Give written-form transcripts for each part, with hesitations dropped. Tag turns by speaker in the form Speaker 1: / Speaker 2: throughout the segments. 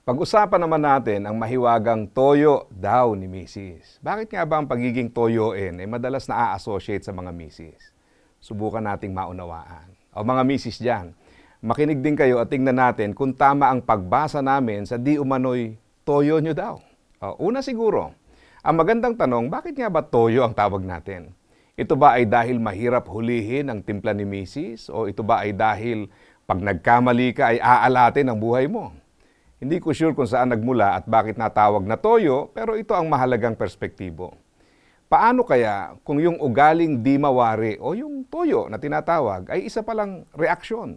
Speaker 1: Pag-usapan naman natin ang mahiwagang toyo daw ni Mrs. Bakit nga ba ang pagiging toyoin ay madalas na-associate sa mga Mrs.? Subukan nating maunawaan. O mga Mrs. dyan, makinig din kayo at tingnan natin kung tama ang pagbasa namin sa di umano'y toyo nyo daw. Una siguro, ang magandang tanong, bakit nga ba toyo ang tawag natin? Ito ba ay dahil mahirap hulihin ang timpla ni Mrs. O ito ba ay dahil pag nagkamali ka ay aalatin ang buhay mo? Hindi ko sure kung saan nagmula at bakit natawag na toyo, pero ito ang mahalagang perspektibo. Paano kaya kung yung ugaling di mawari o yung toyo na tinatawag ay isa palang reaksyon?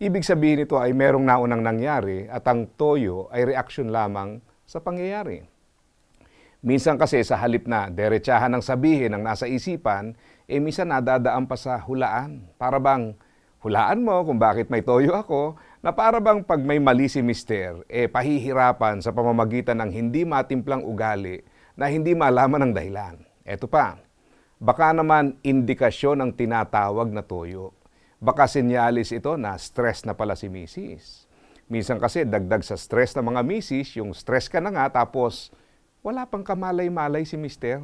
Speaker 1: Ibig sabihin ito ay merong naunang nangyari at ang toyo ay reaksyon lamang sa pangyayari. Minsan kasi sa halip na derechahan ng sabihin ang nasa isipan, minsan nadadaan pa sa hulaan. Para bang hulaan mo kung bakit may toyo ako, na para bang pag may mali si mister, pahihirapan sa pamamagitan ng hindi matimplang ugali na hindi malaman ang dahilan. Eto pa, baka naman indikasyon ang tinatawag na toyo. Baka senyalis ito na stress na pala si Mrs. Minsan kasi dagdag sa stress ng mga Mrs., yung stress ka na nga tapos wala pang kamalay-malay si mister.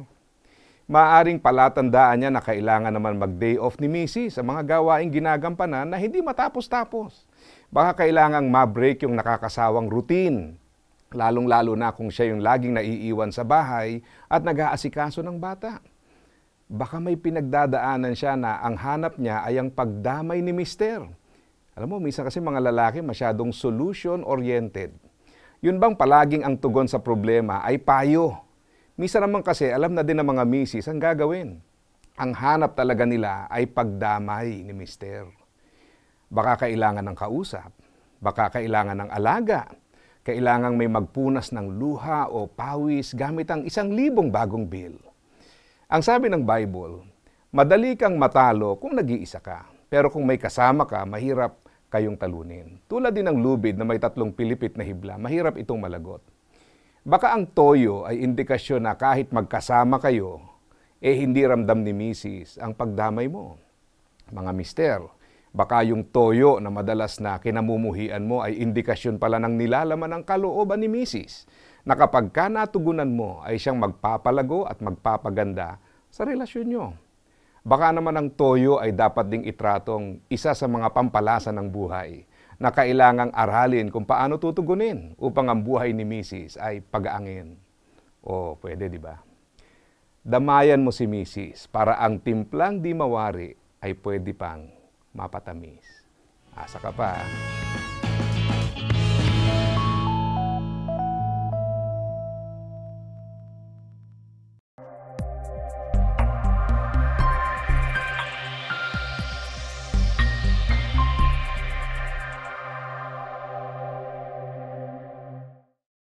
Speaker 1: Maaring palatandaan niya na kailangan naman mag-day off ni Mrs. sa mga gawaing ginagampanan na hindi matapos-tapos. Baka kailangang ma-break yung nakakasawang routine, lalong-lalo na kung siya yung laging naiiwan sa bahay at nag-aasikaso ng bata. Baka may pinagdadaanan siya na ang hanap niya ay ang pagdamay ni mister. Alam mo, minsan kasi mga lalaki masyadong solution-oriented. Yun bang palaging ang tugon sa problema ay payo? Minsan naman kasi alam na din ng mga misis ang gagawin. Ang hanap talaga nila ay pagdamay ni mister. Baka kailangan ng kausap, baka kailangan ng alaga, kailangang may magpunas ng luha o pawis gamit ang 1,000 bagong bill. Ang sabi ng Bible, madali kang matalo kung nag-iisa ka, pero kung may kasama ka, mahirap kayong talunin. Tulad din ng lubid na may 3 pilipit na hibla, mahirap itong malagot. Baka ang toyo ay indikasyon na kahit magkasama kayo, hindi ramdam ni misis ang pagdamay mo. Mga mister, baka yung toyo na madalas na kinamumuhian mo ay indikasyon pala ng nilalaman ng kalooban ni misis na kapag ka natugunan mo ay siyang magpapalago at magpapaganda sa relasyon nyo. Baka naman ang toyo ay dapat ding itratong isa sa mga pampalasa ng buhay na kailangang aralin kung paano tutugunin upang ang buhay ni misis ay pag-aangin. O pwede, di ba? Damayan mo si misis para ang timplang di mawari ay pwede pang mapatamis. Asa ka pa.